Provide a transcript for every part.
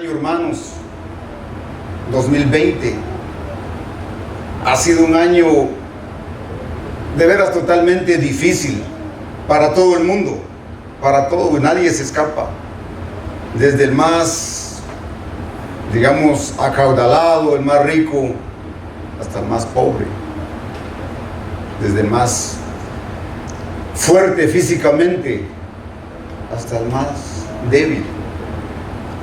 año, hermanos, 2020, ha sido un año de veras totalmente difícil para todo el mundo, para todo, nadie se escapa, desde el más, digamos, acaudalado, el más rico, hasta el más pobre, desde el más fuerte físicamente hasta el más débil.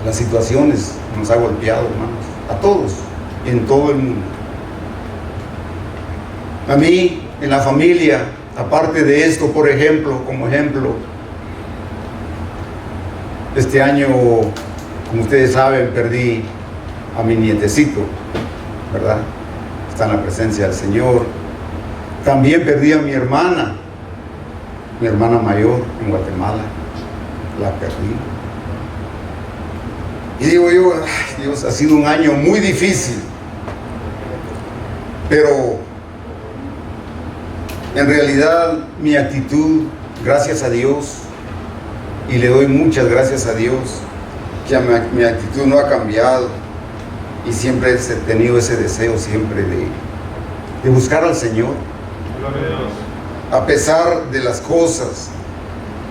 Las situaciones nos ha golpeado, hermanos, a todos, en todo el mundo. A mí, en la familia, aparte de esto, por ejemplo, como ejemplo, este año, como ustedes saben, perdí a mi nietecito, ¿verdad? Está en la presencia del Señor. También perdí a mi hermana mayor en Guatemala. La perdí. Y digo yo, ay, Dios, ha sido un año muy difícil, pero en realidad mi actitud, gracias a Dios, y le doy muchas gracias a Dios, que mi actitud no ha cambiado, y siempre he tenido ese deseo siempre de buscar al Señor. Gloria a Dios. A pesar de las cosas,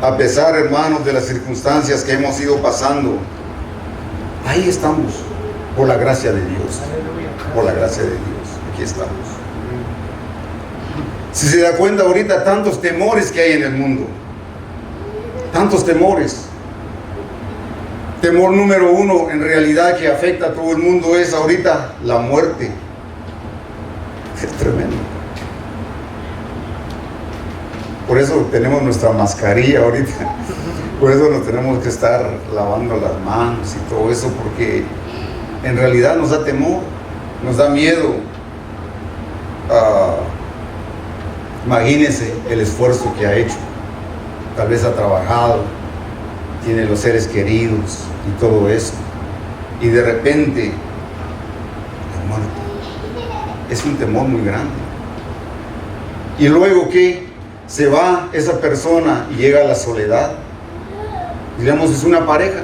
a pesar, hermanos, de las circunstancias que hemos ido pasando, ahí estamos, por la gracia de Dios, por la gracia de Dios, aquí estamos. Si se da cuenta ahorita, tantos temores que hay en el mundo, tantos temores. Temor número uno, en realidad, que afecta a todo el mundo es ahorita la muerte. Es tremendo. Por eso tenemos nuestra mascarilla ahorita. Por eso nos tenemos que estar lavando las manos y todo eso, porque en realidad nos da temor, nos da miedo. Imagínense el esfuerzo que ha hecho. Tal vez ha trabajado, tiene los seres queridos y todo eso. Y de repente, la muerte. Es un temor muy grande. Y luego que se va esa persona y llega a la soledad. Digamos, es una pareja.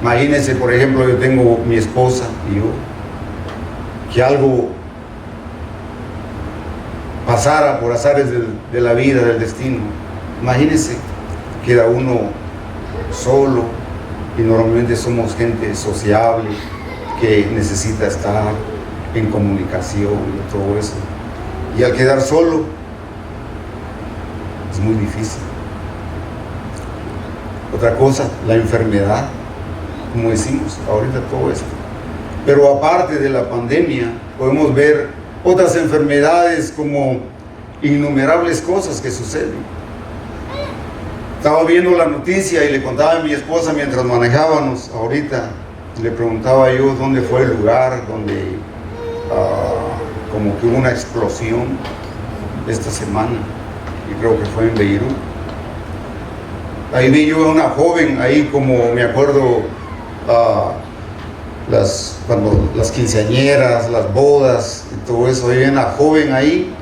Imagínense, por ejemplo, yo tengo mi esposa y yo, que algo pasara por azares de la vida, del destino. Imagínense, queda uno solo, y normalmente somos gente sociable que necesita estar en comunicación y todo eso. Y al quedar solo, es muy difícil. Otra cosa, la enfermedad, como decimos ahorita, todo esto. Pero aparte de la pandemia, podemos ver otras enfermedades como innumerables cosas que suceden. Estaba viendo la noticia y le contaba a mi esposa mientras manejábamos ahorita, le preguntaba yo dónde fue el lugar donde como que hubo una explosión esta semana, y creo que fue en Beirut. Ahí vi yo a una joven, ahí como me acuerdo, cuando las quinceañeras, las bodas y todo eso, ahí vi a una joven ahí,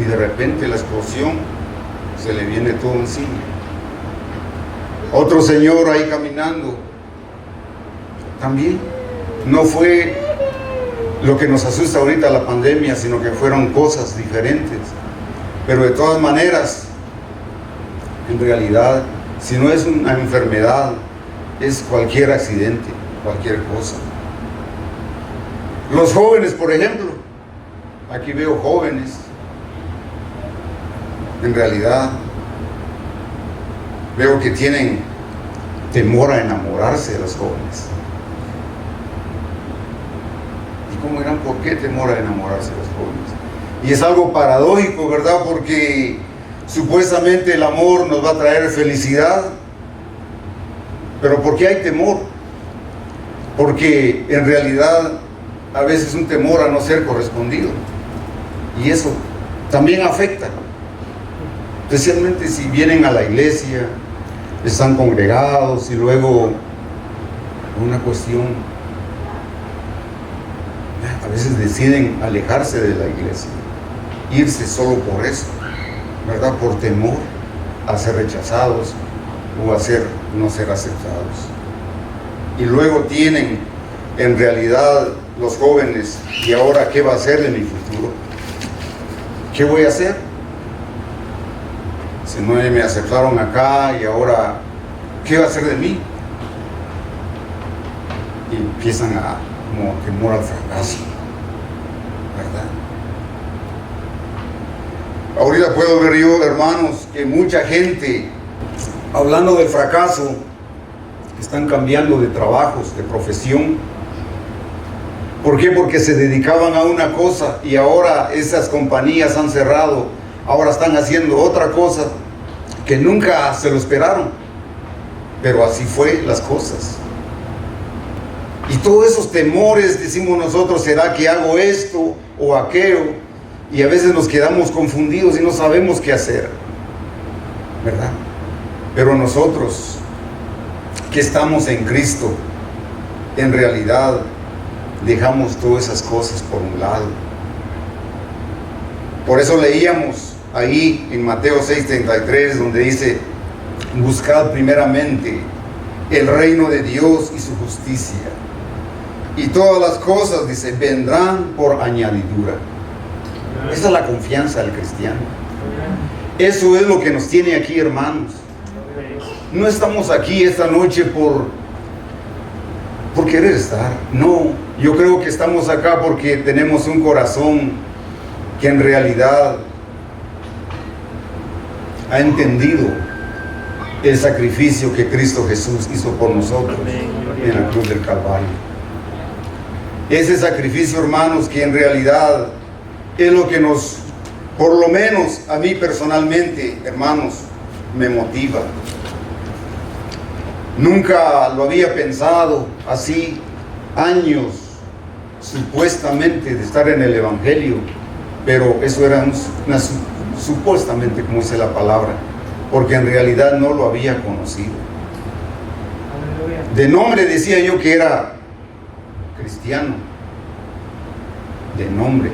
y de repente la explosión, se le viene todo encima. Otro señor ahí caminando, también, no fue lo que nos asusta ahorita la pandemia, sino que fueron cosas diferentes. Pero de todas maneras, en realidad, si no es una enfermedad, es cualquier accidente, cualquier cosa. Los jóvenes, por ejemplo, aquí veo jóvenes, en realidad veo que tienen temor a enamorarse de los jóvenes. ¿Y cómo dirán por qué temor a enamorarse de los jóvenes? Y es algo paradójico, ¿verdad? Porque supuestamente el amor nos va a traer felicidad, pero ¿por qué hay temor? Porque en realidad a veces un temor a no ser correspondido, y eso también afecta, especialmente si vienen a la iglesia, están congregados y luego una cuestión, a veces deciden alejarse de la iglesia, irse solo por eso, ¿verdad? Por temor a ser rechazados, o a no ser aceptados. Y luego tienen en realidad los jóvenes, ¿y ahora qué va a hacer de mi futuro? ¿Qué voy a hacer? Si no me aceptaron acá y ahora, ¿qué va a hacer de mí? Y empiezan como temor al fracaso, ¿verdad? Ahorita puedo ver yo, hermanos, que mucha gente, hablando del fracaso, están cambiando de trabajos, de profesión. ¿Por qué? Porque se dedicaban a una cosa y ahora esas compañías han cerrado, ahora están haciendo otra cosa que nunca se lo esperaron, pero así fue las cosas. Y todos esos temores, decimos nosotros, ¿será que hago esto o aquello? Y a veces nos quedamos confundidos y no sabemos qué hacer, ¿verdad? Pero nosotros que estamos en Cristo, en realidad dejamos todas esas cosas por un lado. Por eso leíamos ahí en Mateo 6:33, donde dice: buscad primeramente el reino de Dios y su justicia, y todas las cosas, dice, vendrán por añadidura. Esa es la confianza del cristiano. Eso es lo que nos tiene aquí, hermanos. No estamos aquí esta noche por querer estar. No, yo creo que estamos acá porque tenemos un corazón que en realidad ha entendido el sacrificio que Cristo Jesús hizo por nosotros en la cruz del Calvario. Ese sacrificio, hermanos, que en realidad es lo que nos, por lo menos a mí personalmente, hermanos, me motiva. Nunca lo había pensado así, años supuestamente de estar en el Evangelio, pero eso era supuestamente, como dice la palabra, porque en realidad no lo había conocido. De nombre decía yo que era cristiano, de nombre,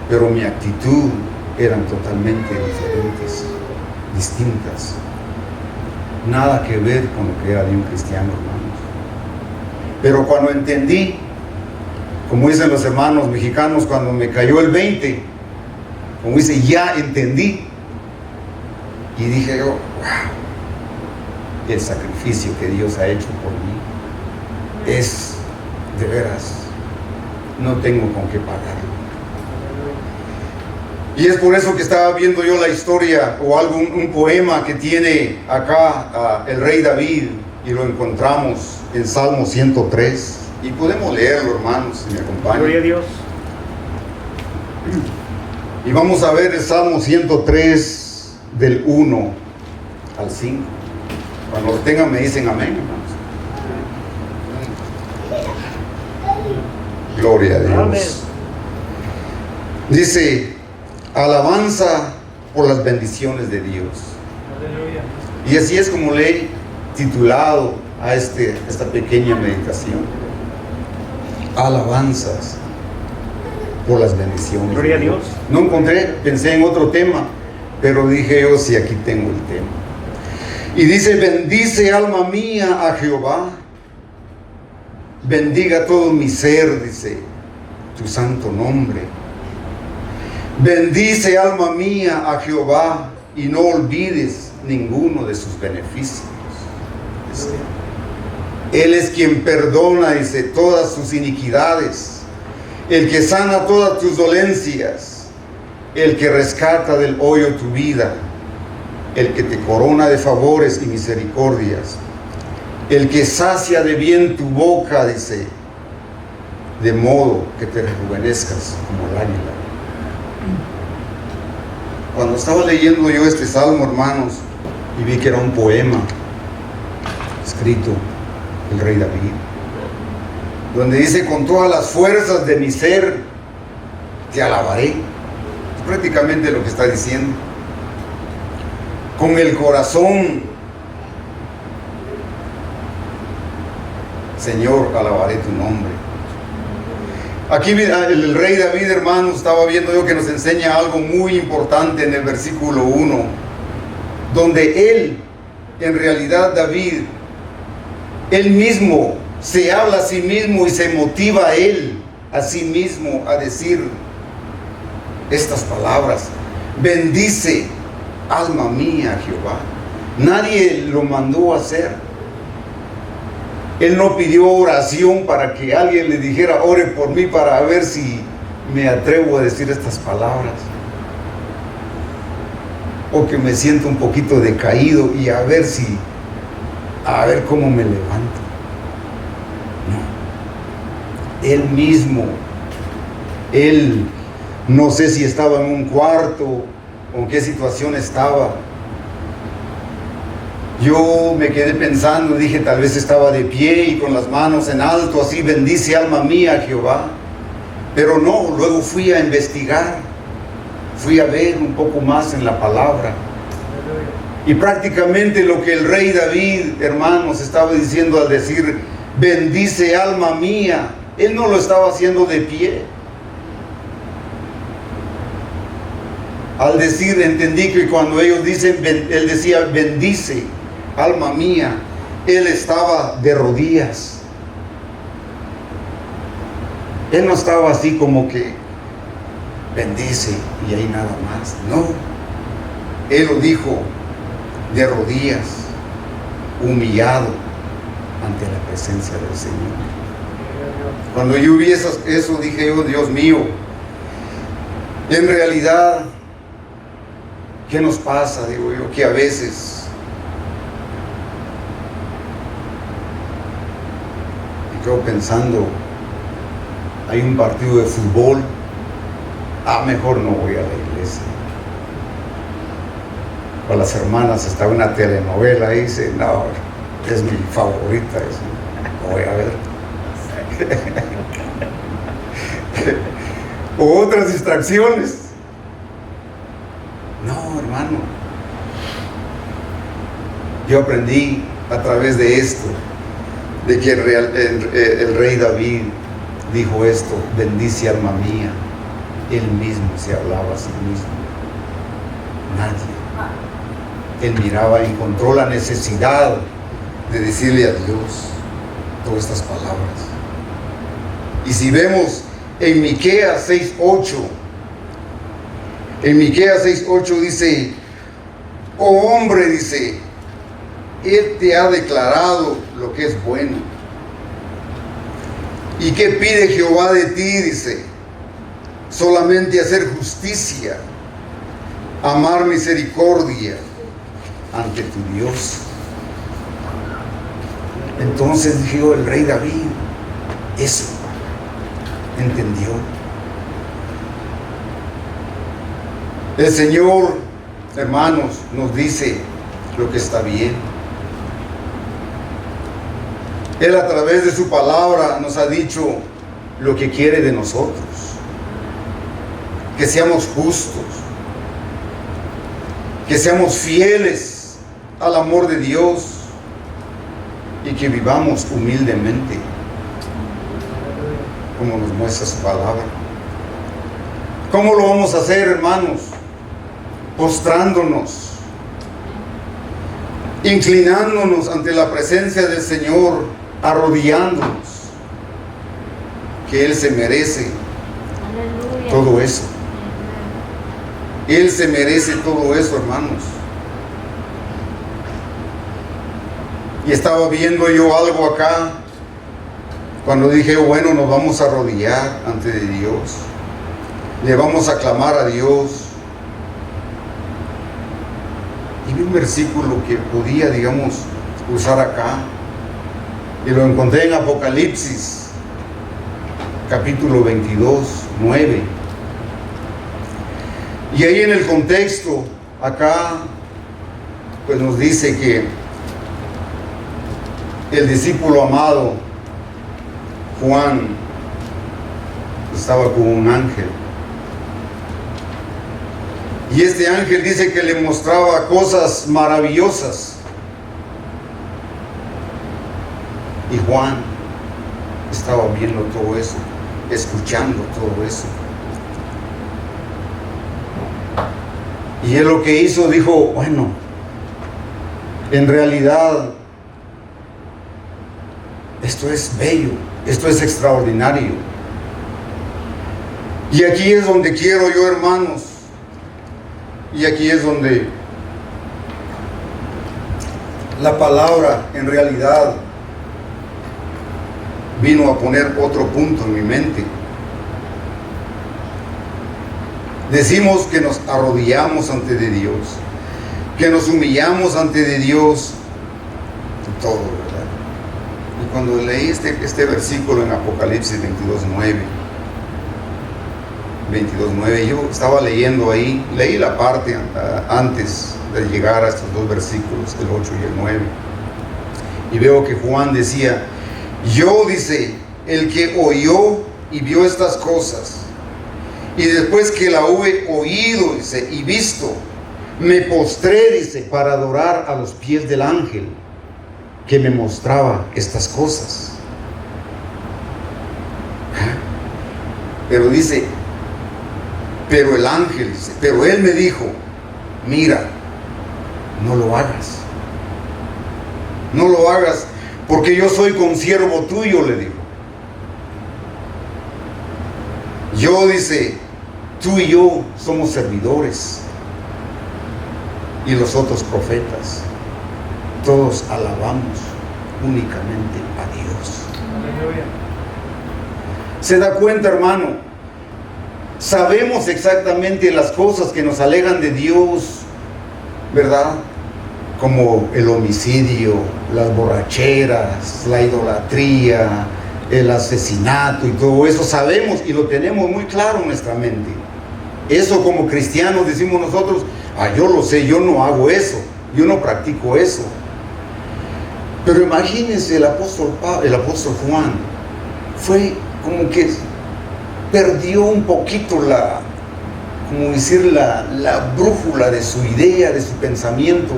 pero mi actitud eran totalmente diferentes, distintas. Nada que ver con lo que era de un cristiano, hermanos. Pero cuando entendí, como dicen los hermanos mexicanos, cuando me cayó el 20, como dice, ya entendí. Y dije yo, wow, el sacrificio que Dios ha hecho por mí es, de veras, no tengo con qué pagarlo. Y es por eso que estaba viendo yo la historia o un poema que tiene acá el rey David, y lo encontramos en Salmo 103. Y podemos leerlo, hermanos, si me acompañan. Gloria a Dios. Y vamos a ver el Salmo 103 del 1 al 5. Cuando lo tengan me dicen amén, hermanos. Gloria a Dios. Amén. Dice: alabanza por las bendiciones de Dios. Aleluya. Y así es como le he titulado a esta pequeña meditación: alabanzas por las bendiciones. Gloria a Dios. No encontré, pensé en otro tema, pero dije yo, sí, aquí tengo el tema. Y dice: bendice alma mía a Jehová, bendiga todo mi ser, dice, tu santo nombre. Bendice alma mía a Jehová y no olvides ninguno de sus beneficios. Dice, Él es quien perdona, dice, todas sus iniquidades, el que sana todas tus dolencias, el que rescata del hoyo tu vida, el que te corona de favores y misericordias, el que sacia de bien tu boca, dice, de modo que te rejuvenezcas como el águila. Cuando estaba leyendo yo este salmo, hermanos, y vi que era un poema escrito el rey David, donde dice: con todas las fuerzas de mi ser te alabaré. Es prácticamente lo que está diciendo. Con el corazón, Señor, alabaré tu nombre. Aquí el rey David, hermanos, estaba viendo yo que nos enseña algo muy importante en el versículo 1, donde él en realidad David, él mismo se habla a sí mismo y se motiva a él, a sí mismo, a decir estas palabras: bendice, alma mía, a Jehová. Nadie lo mandó a hacer. Él no pidió oración para que alguien le dijera: ore por mí para ver si me atrevo a decir estas palabras, o que me siento un poquito decaído y a ver cómo me levanto. No. Él mismo, él, no sé si estaba en un cuarto o en qué situación estaba. Yo me quedé pensando, dije, tal vez estaba de pie y con las manos en alto, así: bendice, alma mía, a Jehová. Pero no, luego fui a investigar, fui a ver un poco más en la palabra. Y prácticamente lo que el rey David, hermanos, estaba diciendo al decir: bendice, alma mía, él no lo estaba haciendo de pie. Al decir, entendí que cuando ellos dicen, él decía: bendice, alma mía, él estaba de rodillas. Él no estaba así como que bendice y ahí nada más. No, él lo dijo de rodillas, humillado ante la presencia del Señor. Cuando yo vi eso dije yo: Dios mío, en realidad, ¿qué nos pasa? Digo yo, que a veces me quedo pensando: hay un partido de fútbol, mejor no voy a la iglesia. O las hermanas, está una telenovela y dice: no, es mi favorita, eso no voy a ver. O otras distracciones. No, hermano, yo aprendí a través de esto, de que el rey David dijo esto: bendice, alma mía. Él mismo se hablaba a sí mismo, nadie. Él miraba, encontró la necesidad de decirle a Dios todas estas palabras. Y si vemos en Miqueas 6:8, dice: oh hombre, dice, él te ha declarado lo que es bueno. ¿Y qué pide Jehová de ti? Dice: solamente hacer justicia, amar misericordia ante tu Dios. Entonces dijo el rey David, eso entendió. El Señor, hermanos, nos dice lo que está bien. Él, a través de su palabra, nos ha dicho lo que quiere de nosotros: que seamos justos, que seamos fieles al amor de Dios y que vivamos humildemente, como nos muestra su palabra. ¿Cómo lo vamos a hacer, hermanos? Postrándonos, inclinándonos ante la presencia del Señor, arrodillándonos, que Él se merece todo eso. Él se merece todo eso, hermanos. Y estaba viendo yo algo acá cuando dije: bueno, nos vamos a arrodillar ante Dios, le vamos a clamar a Dios. Y vi un versículo que podía, digamos, usar acá, y lo encontré en Apocalipsis capítulo 22, 9. Y ahí en el contexto, acá, pues nos dice que el discípulo amado, Juan, estaba con un ángel. Y este ángel dice que le mostraba cosas maravillosas. Y Juan estaba viendo todo eso, escuchando todo eso. Y él lo que hizo, dijo: bueno, En realidad, esto es bello, esto es extraordinario. Y aquí es donde quiero yo, hermanos, y aquí es donde la palabra en realidad vino a poner otro punto en mi mente. Decimos que nos arrodillamos ante de Dios, que nos humillamos ante de Dios, todo, ¿verdad? Y cuando leí este versículo en Apocalipsis 22:9, yo estaba leyendo ahí, leí la parte antes de llegar a estos dos versículos, el 8 y el 9, y veo que Juan decía: yo, dice, el que oyó y vio estas cosas, y después que la hube oído, dice, y visto, me postré, dice, para adorar a los pies del ángel que me mostraba estas cosas. Pero dice, pero el ángel, dice, pero él me dijo: mira, no lo hagas. No lo hagas, porque yo soy consiervo tuyo, le dijo. Yo, dice, tú y yo somos servidores, y los otros profetas, todos alabamos únicamente a Dios. Aleluya. ¿Se da cuenta, hermano? Sabemos exactamente las cosas que nos alejan de Dios, ¿verdad? Como el homicidio, las borracheras, la idolatría, el asesinato y todo eso. Sabemos y lo tenemos muy claro en nuestra mente. Eso como cristianos decimos nosotros: yo lo sé, yo no hago eso, yo no practico eso. Pero imagínense, el apóstol Juan fue como que perdió un poquito la brújula de su idea, de su pensamiento,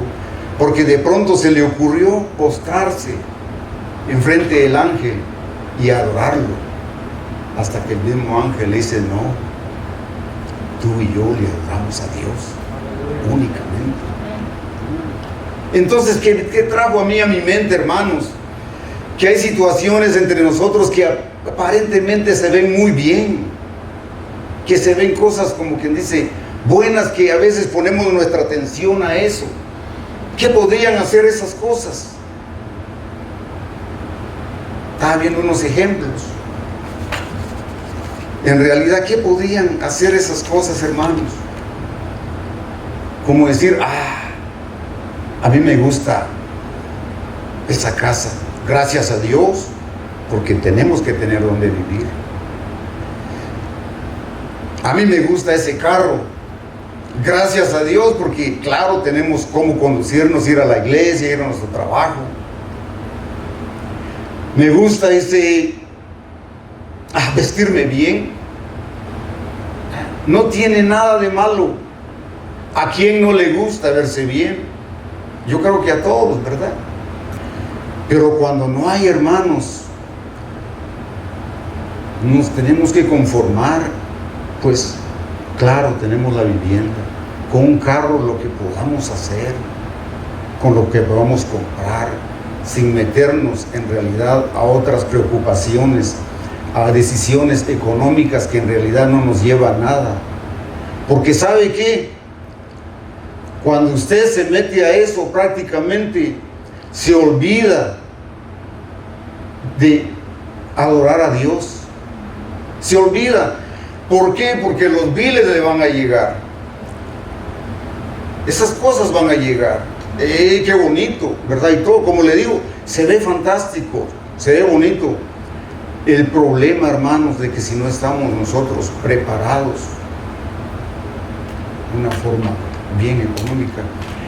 porque de pronto se le ocurrió postrarse enfrente del ángel y adorarlo, hasta que el mismo ángel le dice: no, tú y yo le adoramos a Dios únicamente. Entonces, ¿qué trajo a mí a mi mente, hermanos? Que hay situaciones entre nosotros que aparentemente se ven muy bien, que se ven cosas, como quien dice, buenas, que a veces ponemos nuestra atención a eso. ¿Qué podrían hacer esas cosas? Estaba viendo unos ejemplos. En realidad, ¿qué podrían hacer esas cosas, hermanos? Como decir: a mí me gusta esa casa, gracias a Dios, porque tenemos que tener donde vivir. A mí me gusta ese carro, gracias a Dios, porque claro, tenemos cómo conducirnos, ir a la iglesia, ir a nuestro trabajo. Me gusta vestirme bien. No tiene nada de malo. ¿A quién no le gusta verse bien? Yo creo que a todos, ¿verdad? Pero cuando no hay, hermanos, nos tenemos que conformar. Pues claro, tenemos la vivienda, con un carro lo que podamos hacer, con lo que podamos comprar, sin meternos en realidad a otras preocupaciones, a decisiones económicas que en realidad no nos llevan a nada. Porque ¿sabe qué? Cuando usted se mete a eso, prácticamente se olvida de adorar a Dios. Se olvida. ¿Por qué? Porque los biles le van a llegar. Esas cosas van a llegar. Qué bonito, ¿verdad? Y todo, como le digo, se ve fantástico, se ve bonito. El problema, hermanos, de que si no estamos nosotros preparados de una forma bien económica,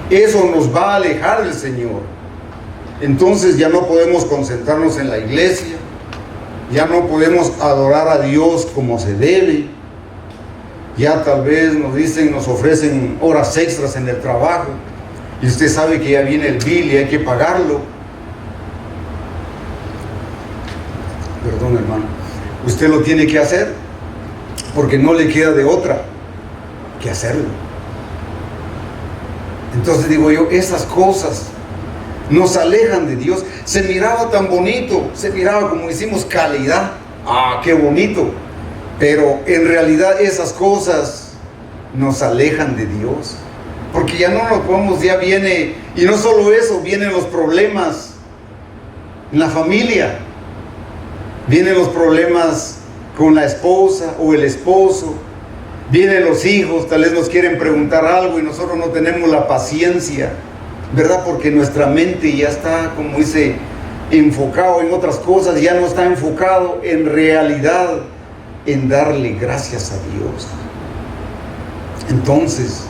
eso nos va a alejar del Señor. Entonces ya no podemos concentrarnos en la iglesia, ya no podemos adorar a Dios como se debe. Ya tal vez nos ofrecen horas extras en el trabajo, y usted sabe que ya viene el bill y hay que pagarlo. Perdón, hermano, usted lo tiene que hacer porque no le queda de otra que hacerlo. Entonces digo yo, esas cosas nos alejan de Dios. Se miraba tan bonito, se miraba, como decimos, calidad. Ah, qué bonito. Pero en realidad esas cosas nos alejan de Dios. Porque ya no nos podemos, ya viene, y no solo eso, vienen los problemas en la familia. Vienen los problemas con la esposa o el esposo. Vienen los hijos, tal vez nos quieren preguntar algo y nosotros no tenemos la paciencia, ¿verdad? Porque nuestra mente ya está, como dice, enfocado en otras cosas, ya no está enfocado en realidad en darle gracias a Dios. Entonces,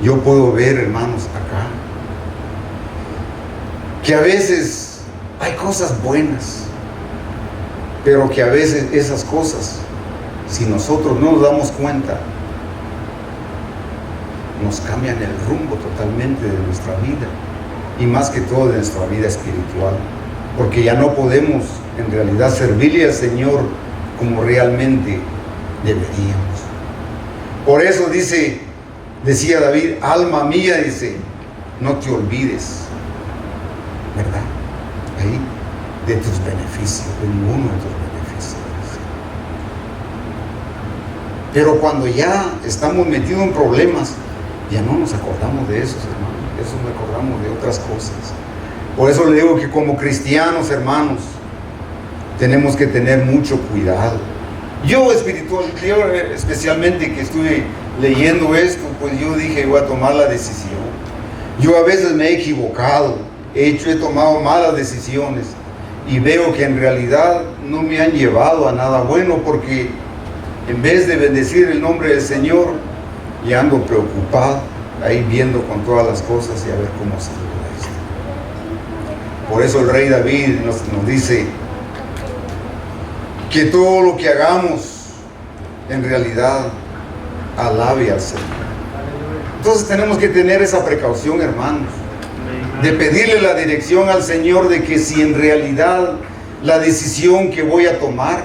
yo puedo ver, hermanos, acá, que a veces hay cosas buenas, pero que a veces esas cosas, si nosotros no nos damos cuenta, nos cambian el rumbo totalmente de nuestra vida, y más que todo de nuestra vida espiritual, porque ya no podemos en realidad servirle al Señor como realmente deberíamos. Por eso decía David, alma mía, dice, no te olvides, ¿verdad? Ahí, de tus beneficios, de ninguno de tus beneficios. Pero cuando ya estamos metidos en problemas, ya no nos acordamos de esos, hermanos. Eso nos acordamos de otras cosas. Por eso le digo que como cristianos, hermanos, tenemos que tener mucho cuidado. Yo especialmente que estuve leyendo esto, pues yo dije, voy a tomar la decisión. Yo a veces me he equivocado, he tomado malas decisiones y veo que en realidad no me han llevado a nada bueno, porque en vez de bendecir el nombre del Señor, ya ando preocupado, ahí viendo con todas las cosas y a ver cómo sale esto. Por eso el rey David nos dice que todo lo que hagamos en realidad alabe al Señor. Entonces tenemos que tener esa precaución, hermanos, de pedirle la dirección al Señor de que si en realidad la decisión que voy a tomar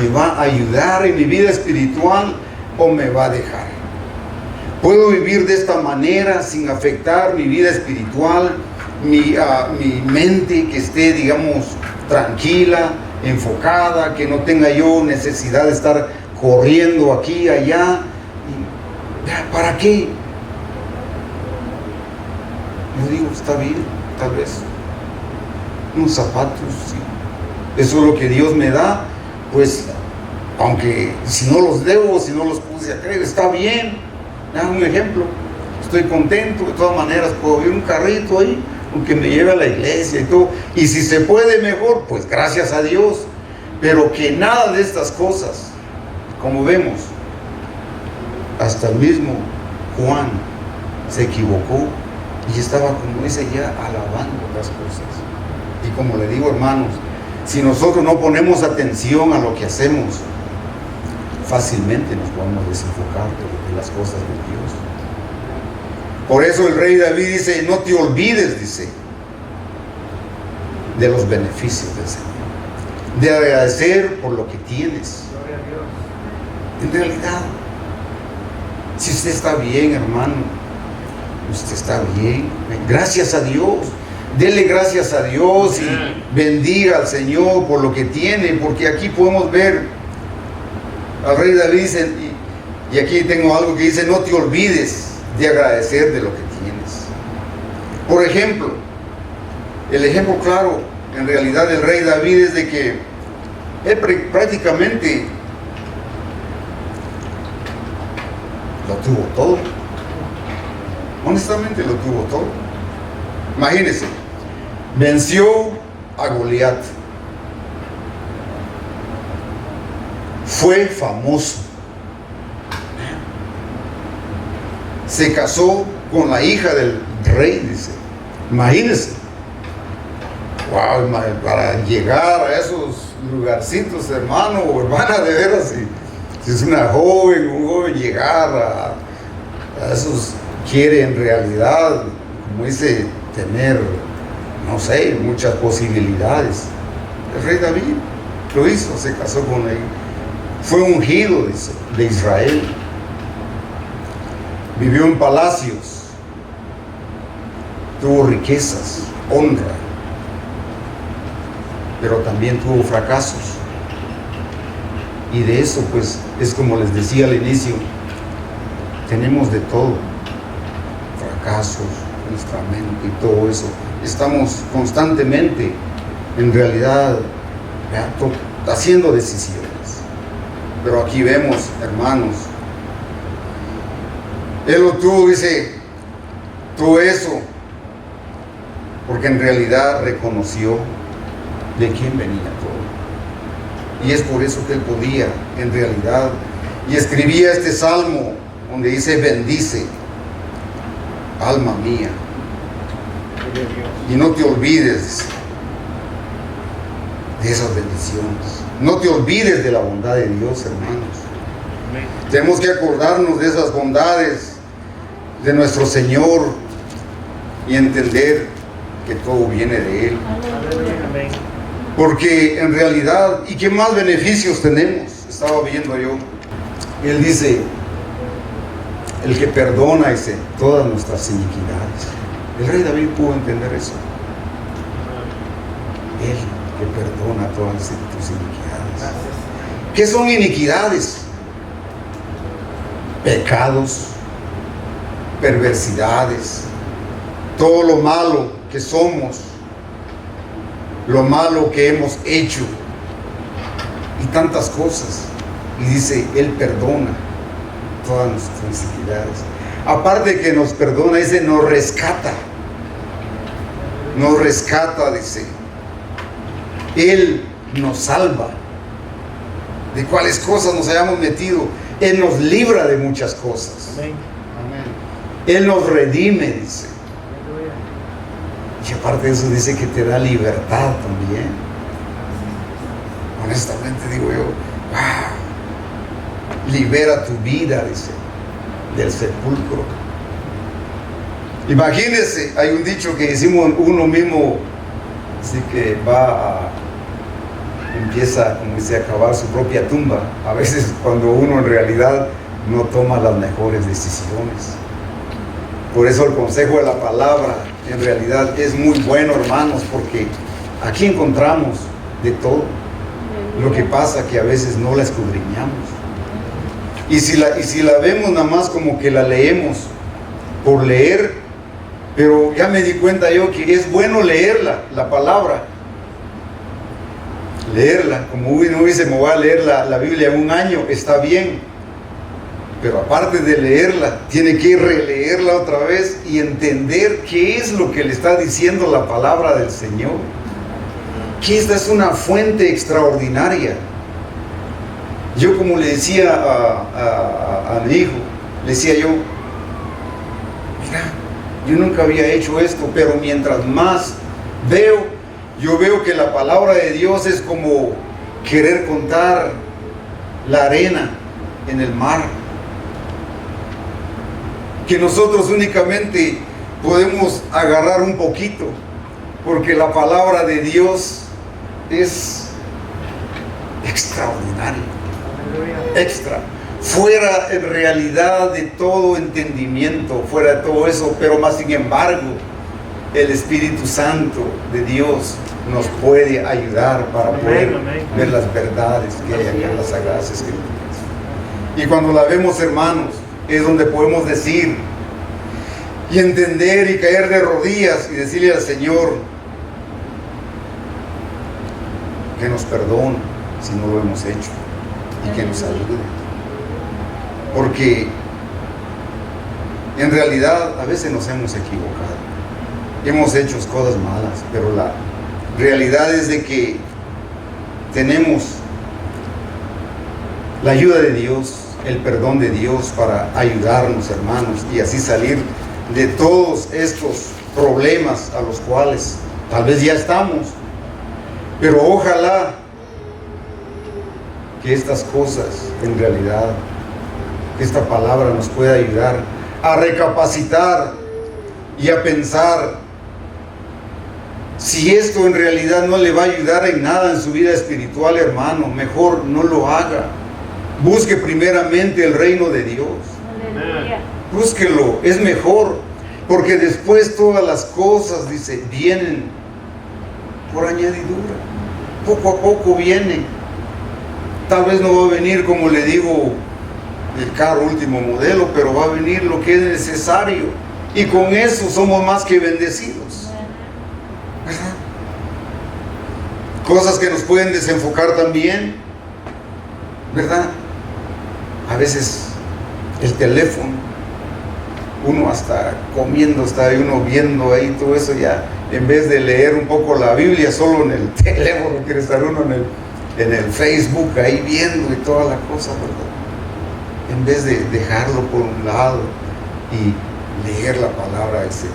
me va a ayudar en mi vida espiritual o me va a dejar. ¿Puedo vivir de esta manera sin afectar mi vida espiritual, mi mente que esté, digamos, tranquila, enfocada, que no tenga yo necesidad de estar corriendo aquí, allá? ¿Para qué? Yo digo, está bien, tal vez unos zapatos, sí. Eso es lo que Dios me da, pues, aunque si no los debo, si no los puse a creer, está bien. Un ejemplo, estoy contento, de todas maneras puedo ir un carrito ahí, aunque me lleve a la iglesia y todo, y si se puede mejor, pues gracias a Dios. Pero que nada de estas cosas, como vemos, hasta el mismo Juan se equivocó y estaba, como dice, ya alabando las cosas. Y como le digo, hermanos, si nosotros no ponemos atención a lo que hacemos, fácilmente nos podemos desenfocar de las cosas de Dios. Por eso el rey David dice, no te olvides, dice, de los beneficios del Señor, de agradecer por lo que tienes. En realidad, si usted está bien, hermano, usted está bien, gracias a Dios, dele gracias a Dios y bendiga al Señor por lo que tiene, porque aquí podemos ver al rey David, y aquí tengo algo que dice, no te olvides de agradecer de lo que tienes. Por ejemplo, el ejemplo claro en realidad del rey David es de que él prácticamente lo tuvo todo. Honestamente lo tuvo todo. Imagínense, venció a Goliat, fue famoso, se casó con la hija del rey, dice. Imagínense, wow, para llegar a esos lugarcitos, hermano o hermana, de veras, si es una joven, un joven, llegar a esos, quiere en realidad, como dice, tener, no sé, muchas posibilidades. El rey David lo hizo, se casó con él, fue ungido, dice, de Israel, vivió en palacios, tuvo riquezas, honra, pero también tuvo fracasos. Y de eso, pues, es como les decía al inicio, tenemos de todo, fracasos, nuestra mente y todo eso. Estamos constantemente, en realidad, haciendo decisiones. Pero aquí vemos, hermanos, él lo tuvo, dice, todo eso, porque en realidad reconoció de quién venía todo. Y es por eso que él podía, en realidad, y escribía este salmo donde dice, bendice, alma mía, y no te olvides de esas bendiciones. No te olvides de la bondad de Dios, hermanos. Tenemos que acordarnos de esas bondades de nuestro Señor y entender que todo viene de Él. Porque en realidad, ¿y qué más beneficios tenemos? Estaba viendo yo. Él dice, el que perdona, dice, todas nuestras iniquidades. El rey David pudo entender eso. Él que perdona todas tus iniquidades. ¿Qué son iniquidades? Pecados, perversidades, todo lo malo que somos, lo malo que hemos hecho y tantas cosas. Y dice, Él perdona todas nuestras iniquidades. Aparte de que nos perdona, dice, nos rescata, dice. Él nos salva de cuáles cosas nos hayamos metido. Él nos libra de muchas cosas. Amén. Él nos redime, dice. Y aparte de eso dice que te da libertad también. Honestamente digo yo, wow, libera tu vida, dice, del sepulcro. Imagínense, hay un dicho que decimos uno mismo, así que empieza, como dice, a cavar su propia tumba. A veces cuando uno en realidad no toma las mejores decisiones. Por eso el consejo de la palabra en realidad es muy bueno, hermanos, porque aquí encontramos de todo. Lo que pasa que a veces no la escudriñamos. Y si la vemos nada más como que la leemos por leer, pero ya me di cuenta yo que es bueno leerla, la palabra. Leerla, como uno dice, me voy a leer la Biblia en un año, está bien. Pero aparte de leerla, tiene que releerla otra vez y entender qué es lo que le está diciendo la palabra del Señor. Que esta es una fuente extraordinaria. Yo, como le decía a mi hijo, le decía yo, mira, yo nunca había hecho esto, pero mientras más yo veo que la palabra de Dios es como querer contar la arena en el mar. Que nosotros únicamente podemos agarrar un poquito, porque la palabra de Dios es extraordinaria, extra, fuera en realidad de todo entendimiento, fuera de todo eso, pero más sin embargo, el Espíritu Santo de Dios nos puede ayudar para poder ver las verdades que hay aquí en las Sagradas Escrituras. Y cuando la vemos, hermanos, es donde podemos decir y entender y caer de rodillas y decirle al Señor que nos perdone si no lo hemos hecho y que nos ayude. Porque en realidad a veces nos hemos equivocado, hemos hecho cosas malas, pero la realidad es de que tenemos la ayuda de Dios, el perdón de Dios para ayudarnos, hermanos, y así salir de todos estos problemas a los cuales tal vez ya estamos. Pero ojalá que estas cosas, en realidad, esta palabra nos pueda ayudar a recapacitar y a pensar si esto en realidad no le va a ayudar en nada en su vida espiritual, hermano, mejor no lo haga. Busque primeramente el reino de Dios. Aleluya. Búsquelo, es mejor. Porque después todas las cosas, dice, vienen por añadidura. Poco a poco vienen. Tal vez no va a venir, como le digo, el carro último modelo, pero va a venir lo que es necesario. Y con eso somos más que bendecidos, ¿verdad? Cosas que nos pueden desenfocar también, ¿verdad? A veces el teléfono, uno hasta comiendo, está ahí uno viendo ahí todo eso, ya en vez de leer un poco la Biblia solo en el teléfono, quiere estar uno en el Facebook ahí viendo y toda la cosa, ¿verdad? En vez de dejarlo por un lado y leer la palabra del Señor.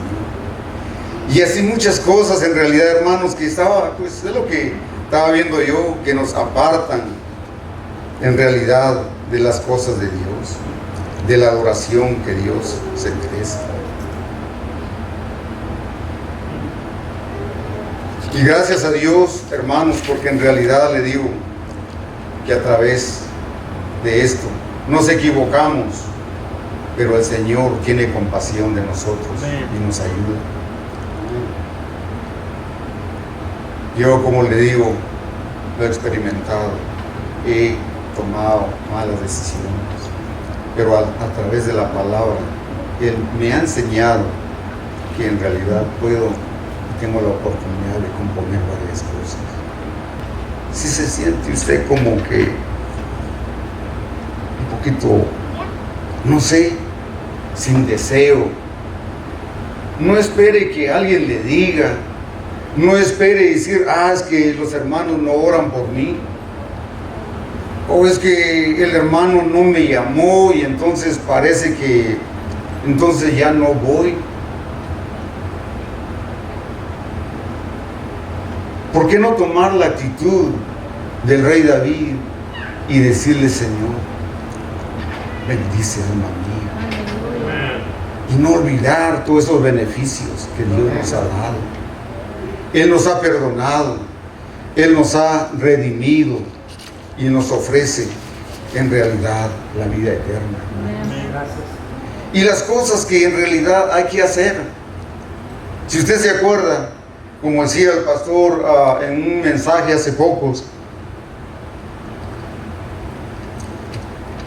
Y así muchas cosas en realidad, hermanos, que pues es lo que estaba viendo yo, que nos apartan en realidad de las cosas de Dios, de la adoración que Dios se merece. Y gracias a Dios, hermanos, porque en realidad le digo que a través de esto nos equivocamos, pero el Señor tiene compasión de nosotros y nos ayuda. Yo, como le digo, lo he experimentado, he tomado malas decisiones, pero a través de la palabra, Él me ha enseñado que en realidad tengo la oportunidad de componer varias cosas. Si se siente usted como que un poquito, no sé, sin deseo, no espere que alguien le diga, no espere decir, es que los hermanos no oran por mí, o es que el hermano no me llamó y entonces parece que entonces ya no voy. ¿Por qué no tomar la actitud del rey David y decirle, Señor, bendice alma mía? Y no olvidar todos esos beneficios que Dios nos ha dado. Él nos ha perdonado, Él nos ha redimido y nos ofrece en realidad la vida eterna. Y las cosas que en realidad hay que hacer. Si usted se acuerda, como decía el pastor en un mensaje hace pocos,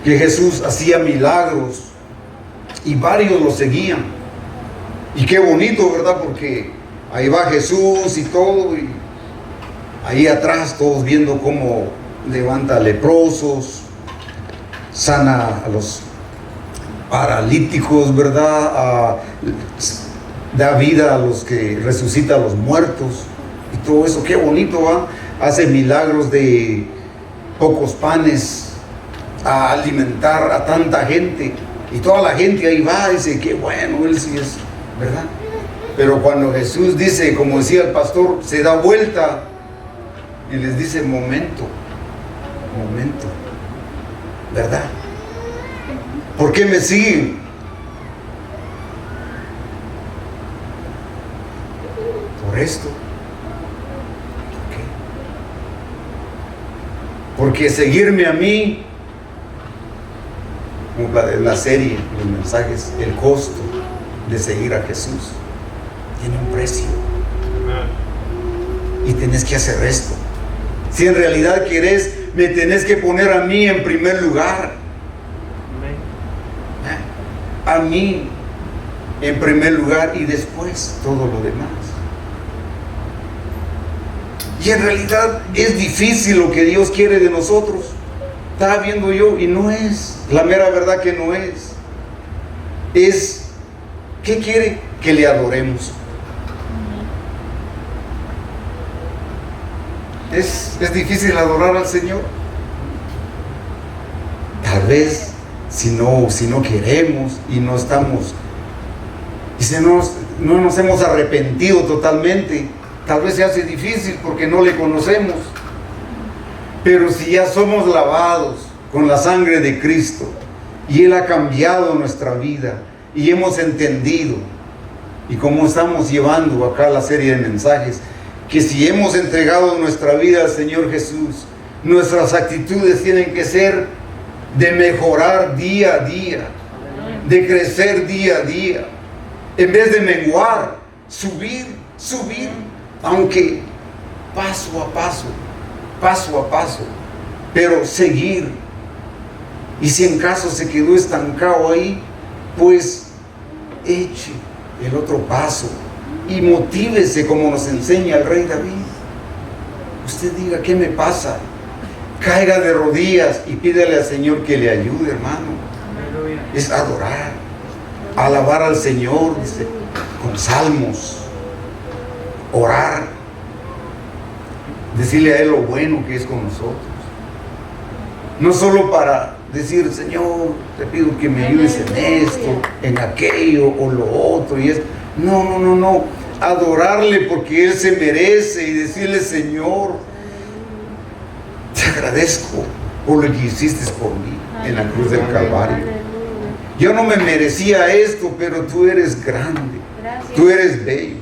que Jesús hacía milagros y varios lo seguían. Y qué bonito, ¿verdad? Porque ahí va Jesús y todo, y ahí atrás todos viendo cómo levanta a leprosos, sana a los paralíticos, ¿verdad? Da vida a los que resucita a los muertos y todo eso, qué bonito, ¿va? Hace milagros de pocos panes a alimentar a tanta gente, y toda la gente ahí va y dice, qué bueno, Él sí es, ¿verdad? Pero cuando Jesús dice, como decía el pastor, se da vuelta y les dice, momento, ¿verdad? ¿Por qué me siguen? Por esto. ¿Por qué? Porque seguirme a mí, como en la serie, los mensajes, el costo de seguir a Jesús tiene un precio. Y tenés que hacer esto. Si en realidad querés, me tenés que poner a mí en primer lugar. A mí en primer lugar y después todo lo demás. Y en realidad es difícil lo que Dios quiere de nosotros. Estaba viendo yo y no es, la mera verdad que no es. Es, ¿qué quiere? Que le adoremos. Es difícil adorar al Señor. Tal vez si no queremos y no estamos, y si no nos hemos arrepentido totalmente, tal vez se hace difícil porque no le conocemos. Pero si ya somos lavados con la sangre de Cristo y Él ha cambiado nuestra vida y hemos entendido, y como estamos llevando acá la serie de mensajes, que si hemos entregado nuestra vida al Señor Jesús, nuestras actitudes tienen que ser de mejorar día a día, de crecer día a día En vez de menguar, subir, aunque paso a paso, pero seguir. Y si en caso se quedó estancado ahí, pues eche el otro paso y motívese como nos enseña el rey David. Usted diga, ¿qué me pasa? Caiga de rodillas y pídele al Señor que le ayude, hermano. Es adorar, alabar al Señor, dice, con salmos, orar, decirle a Él lo bueno que es con nosotros. No solo para decir, Señor, te pido que me ayudes en esto, en aquello o lo otro y es. No. Adorarle porque Él se merece y decirle, Señor, te agradezco por lo que hiciste por mí en la cruz del Calvario. Yo no me merecía esto, pero tú eres grande, tú eres bello.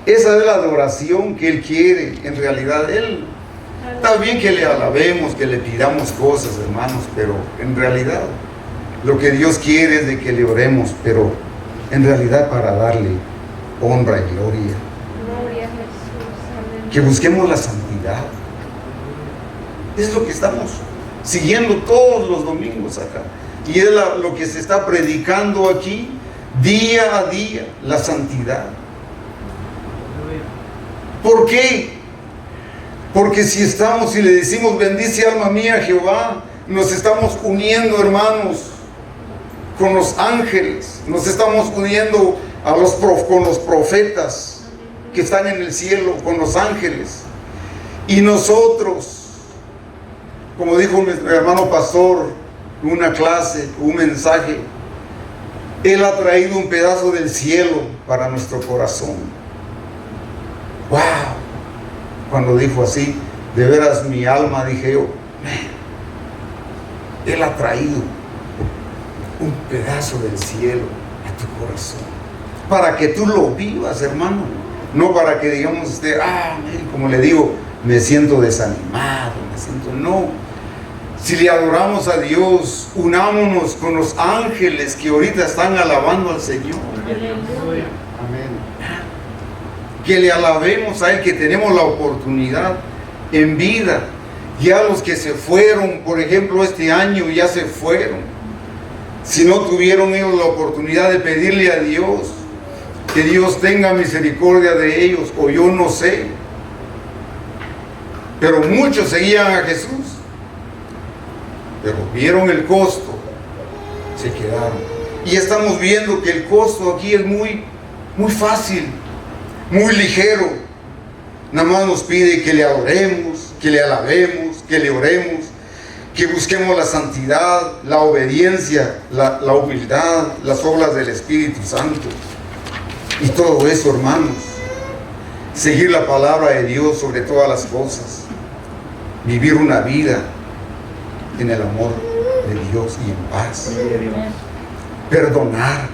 Esa es la adoración que Él quiere. En realidad, Él está bien que le alabemos, que le pidamos cosas, hermanos, pero en realidad lo que Dios quiere es de que le oremos, pero en realidad para darle honra y gloria. Gloria a Jesús. Que busquemos la santidad. Es lo que estamos siguiendo todos los domingos acá. Y es lo que se está predicando aquí día a día, la santidad. ¿Por qué? Porque si estamos y le decimos, bendice alma mía Jehová, nos estamos uniendo, hermanos, con los ángeles, nos estamos uniendo con los profetas que están en el cielo, con los ángeles. Y nosotros, como dijo mi hermano pastor, una clase, un mensaje, Él ha traído un pedazo del cielo para nuestro corazón. ¡Wow! Cuando dijo así, de veras mi alma, dije yo, Él ha traído un pedazo del cielo a tu corazón, para que tú lo vivas, hermano, no para que digamos usted, como le digo, me siento desanimado, no. Si le adoramos a Dios, unámonos con los ángeles que ahorita están alabando al Señor. Amén. Que le alabemos a Él, que tenemos la oportunidad en vida. Ya los que se fueron, por ejemplo, este año ya se fueron. Si no tuvieron ellos la oportunidad de pedirle a Dios, que Dios tenga misericordia de ellos, o yo no sé. Pero muchos seguían a Jesús. Pero vieron el costo, se quedaron. Y estamos viendo que el costo aquí es muy fácil, muy ligero. Nada más nos pide que le adoremos, que le alabemos, que le oremos, que busquemos la santidad, la obediencia, la humildad, las obras del Espíritu Santo. Y todo eso, hermanos, seguir la palabra de Dios sobre todas las cosas, vivir una vida en el amor de Dios y en paz, perdonar,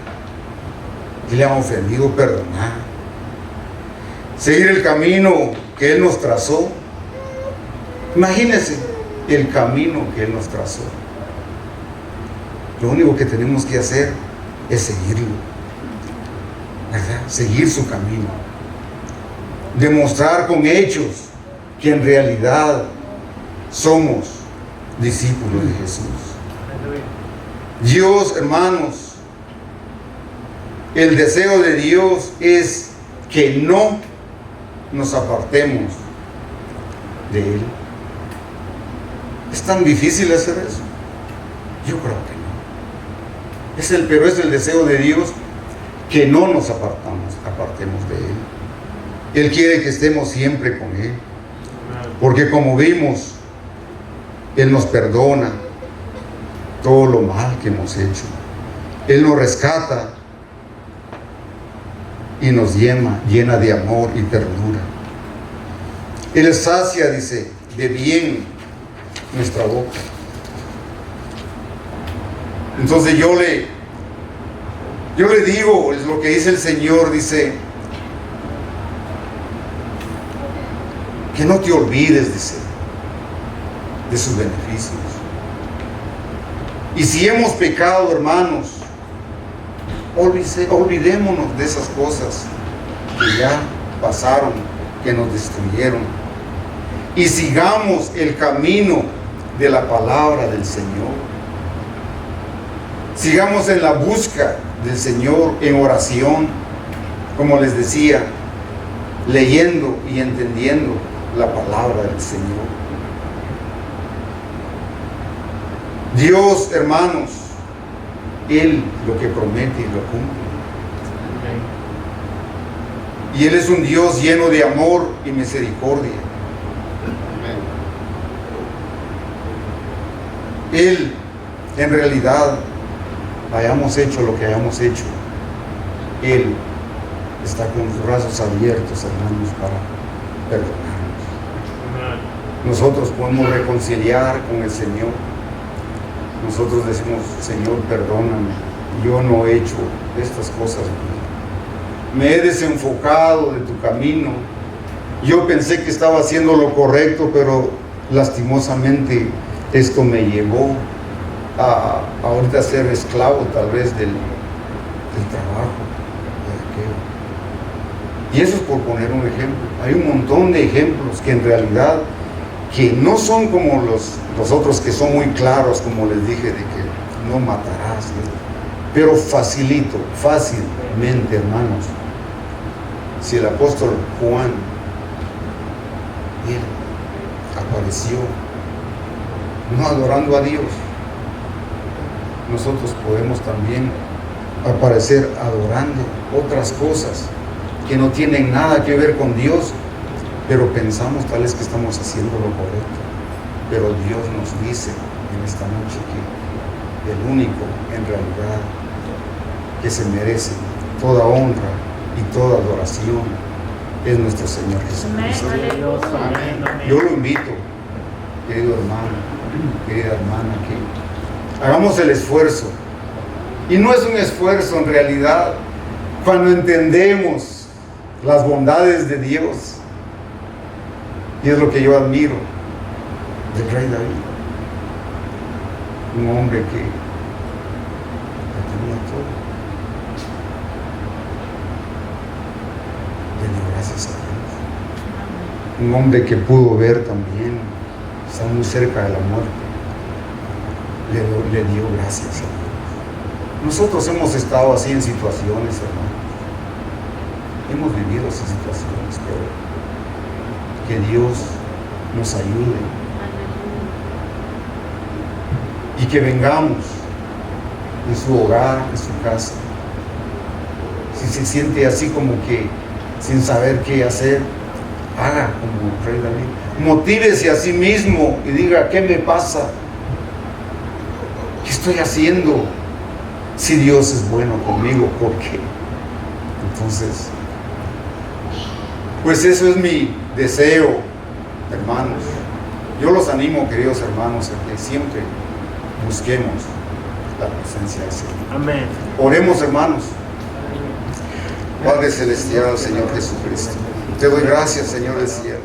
que le han ofendido, perdonar, seguir el camino que Él nos trazó. Imagínense el camino que Él nos trazó. Lo único que tenemos que hacer es seguirlo, ¿verdad? Seguir su camino, demostrar con hechos que en realidad somos discípulos de Jesús. Dios, hermanos, el deseo de Dios es que no nos apartemos de Él. ¿Es tan difícil hacer eso? Yo creo que no. Pero es el deseo de Dios que no nos apartemos de Él. Él quiere que estemos siempre con Él. Porque como vimos, Él nos perdona todo lo mal que hemos hecho. Él nos rescata y nos llena de amor y ternura. Él sacia, dice, de bien nuestra boca. Entonces yo le digo, es lo que dice el Señor, dice, que no te olvides, dice, de sus beneficios. Y si hemos pecado, hermanos, olvidémonos de esas cosas que ya pasaron, que nos destruyeron, y sigamos el camino de la palabra del Señor. Sigamos en la busca del Señor, en oración, como les decía, leyendo y entendiendo la palabra del Señor. Dios, hermanos, Él lo que promete y lo cumple. Y Él es un Dios lleno de amor y misericordia. Él, en realidad, hayamos hecho lo que hayamos hecho, Él está con los brazos abiertos, hermanos, para perdonarnos. Nosotros podemos reconciliar con el Señor. Nosotros decimos: Señor, perdóname, yo no he hecho estas cosas. Me he desenfocado de tu camino. Yo pensé que estaba haciendo lo correcto, pero lastimosamente esto me llevó a ahorita ser esclavo tal vez del trabajo, de aquello. Y eso es por poner un ejemplo. Hay un montón de ejemplos que en realidad que no son como los otros, que son muy claros, como les dije, de que no matarás, ¿no? Pero fácilmente, hermanos. Si el apóstol Juan, él apareció no adorando a Dios, nosotros podemos también aparecer adorando otras cosas que no tienen nada que ver con Dios, pero pensamos tal vez que estamos haciendo lo correcto. Pero Dios nos dice en esta noche que el único en realidad que se merece toda honra y toda adoración es nuestro Señor Jesucristo. Yo lo invito, querido hermano, querida hermana, que hagamos el esfuerzo. Y no es un esfuerzo en realidad cuando entendemos las bondades de Dios. Y es lo que yo admiro del rey David, un hombre que lo tenía todo. Le dio gracias a Dios. Un hombre que pudo ver también, está muy cerca de la muerte, le dio gracias a Dios. Nosotros hemos estado así en situaciones, hermanos. Hemos vivido esas situaciones, pero que Dios nos ayude y que vengamos en su hogar, en su casa. Si se siente así como que sin saber qué hacer, haga como el rey David. Motívese a sí mismo y diga: ¿qué me pasa? ¿Qué estoy haciendo? Si Dios es bueno conmigo, ¿por qué? Entonces, pues eso es mi deseo, hermanos. Yo los animo, queridos hermanos, a que siempre busquemos la presencia del Señor. Amén. Oremos, hermanos. Padre celestial, Señor Jesucristo, te doy gracias, Señor del cielo.